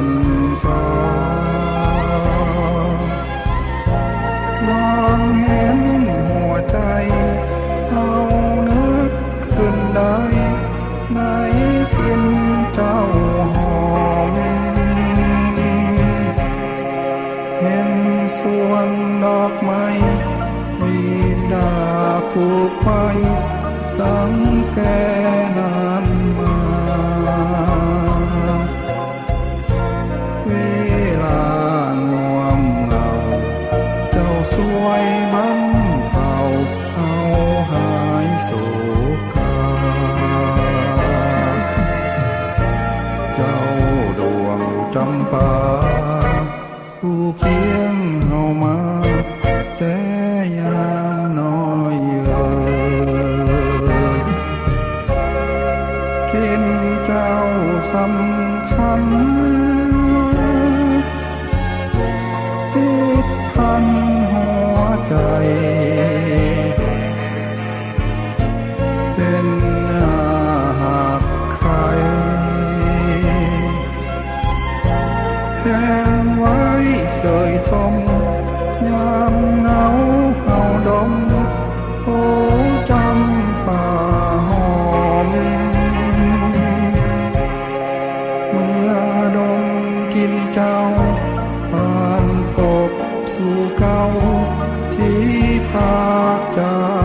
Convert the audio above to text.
รษาลองเห็นหัวใจเรานึกขึ้นได้ในกินเจ้าหอมเห็นสวนดอกไม้มีดาผูกไว้ตั้งแก่นานมาเวลางวมเหงาเจ้าสวยบรรเทาเอาหายโศกาเจ้าดวงจำปาผู้เคียงเฮามาแต่ยามน้อยกินเจ้าสำคัญติดพันหัวใจเป็นอาหักใครแห้งไว้เสยสมยามเหงาเฮาดมโอ้จำป่าหอมเมื่อดมกินเจ้าผ่านพบสู่เก่าที่พากจาก